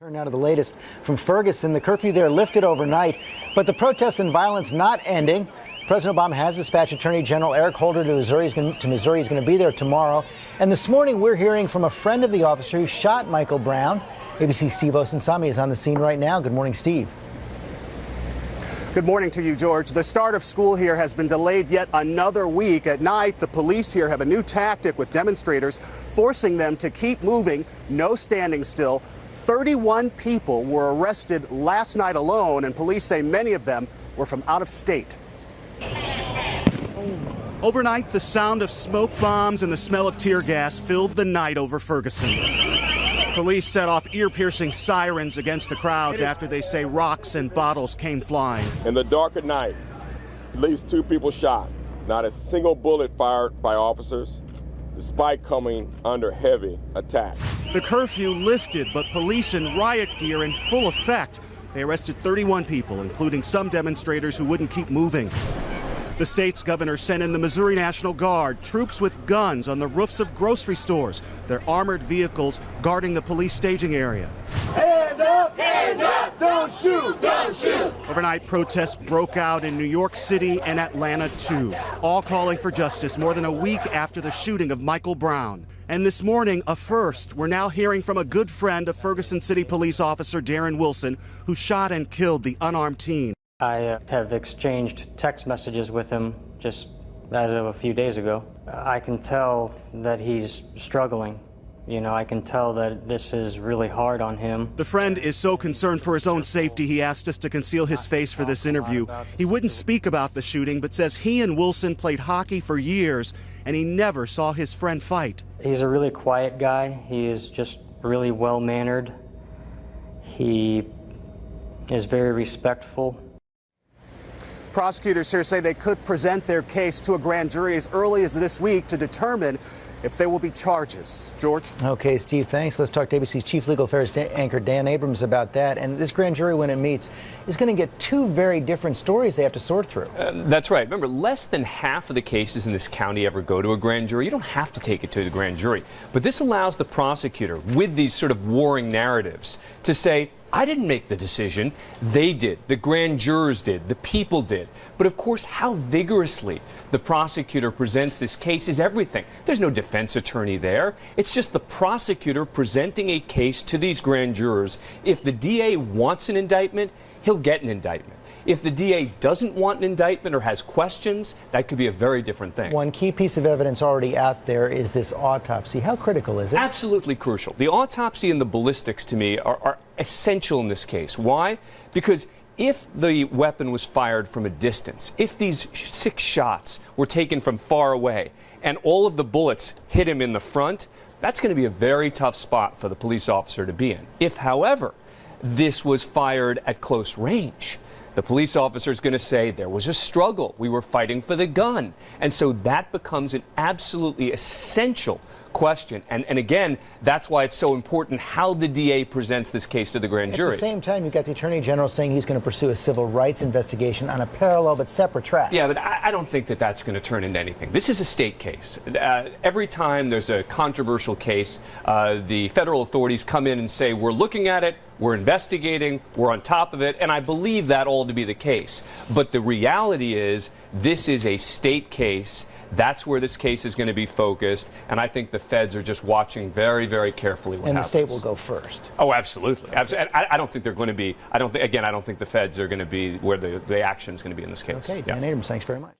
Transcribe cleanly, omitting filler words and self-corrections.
Turn now to the latest from Ferguson. The curfew there lifted overnight, but the protests and violence not ending. President Obama has dispatched Attorney General Eric Holder to Missouri. He's going to be there tomorrow. And this morning, we're hearing from a friend of the officer who shot Michael Brown. ABC's Steve Osunsami is on the scene right now. Good morning, Steve. Good morning to you, George. The start of school here has been delayed yet another week. At night, the police here have a new tactic with demonstrators, forcing them to keep moving, no standing still. 31 people were arrested last night alone, and police say many of them were from out of state. Overnight, the sound of smoke bombs and the smell of tear gas filled the night over Ferguson. Police set off ear-piercing sirens against the crowds after they say rocks and bottles came flying. In the dark of night, at least 2 people shot. Not a single bullet fired by officers, despite coming under heavy attack. The curfew lifted, but police in riot gear in full effect. They arrested 31 people, including some demonstrators who wouldn't keep moving. The state's governor sent in the Missouri National Guard, troops with guns on the roofs of grocery stores, their armored vehicles guarding the police staging area. Hands up, don't shoot, don't shoot. Overnight, protests broke out in New York City and Atlanta, too, all calling for justice more than a week after the shooting of Michael Brown. And this morning, a first. We're now hearing from a good friend of Ferguson City Police Officer Darren Wilson, who shot and killed the unarmed teen. I have exchanged text messages with him just as of a few days ago. I can tell that he's struggling. You know, I can tell that this is really hard on him. The friend is so concerned for his own safety, he asked us to conceal his face for this interview. He wouldn't speak about the shooting, but says he and Wilson played hockey for years, and he never saw his friend fight. He's a really quiet guy. He is just really well-mannered. He is very respectful. Prosecutors here say they could present their case to a grand jury as early as this week to determine if there will be charges. George? Okay, Steve, thanks. Let's talk to ABC's Chief Legal Affairs anchor Dan Abrams about that. And this grand jury, when it meets, is going to get 2 very different stories they have to sort through. That's right. Remember, less than half of the cases in this county ever go to a grand jury. You don't have to take it to the grand jury. But this allows the prosecutor, with these sort of warring narratives, to say, I didn't make the decision. They did. The grand jurors did. The people did. But of course, how vigorously the prosecutor presents this case is everything. There's no defense attorney there. It's just the prosecutor presenting a case to these grand jurors. If the DA wants an indictment, he'll get an indictment. If the DA doesn't want an indictment or has questions, that could be a very different thing. One key piece of evidence already out there is this autopsy. How critical is it? Absolutely crucial. The autopsy and the ballistics, to me, are essential in this case. Why? Because if the weapon was fired from a distance, if these 6 shots were taken from far away, and all of the bullets hit him in the front, that's going to be a very tough spot for the police officer to be in. If, however, this was fired at close range, the police officer is going to say there was a struggle. We were fighting for the gun. And so that becomes an absolutely essential question. And again, that's why it's so important how the DA presents this case to the grand jury. At the same time, you've got the Attorney General saying he's going to pursue a civil rights investigation on a parallel but separate track. Yeah, but I don't think that that's going to turn into anything. This is a state case. Every time there's a controversial case, the federal authorities come in and say, we're looking at it, we're investigating, we're on top of it, and I believe that all to be the case. But the reality is, this is a state case. That's where this case is going to be focused, and I think the feds are just watching very, very carefully what happens. And the state will go first. Oh, absolutely. I don't think they're going to be, I don't think the feds are going to be where the action is going to be in this case. Okay, Dan Abrams, thanks very much.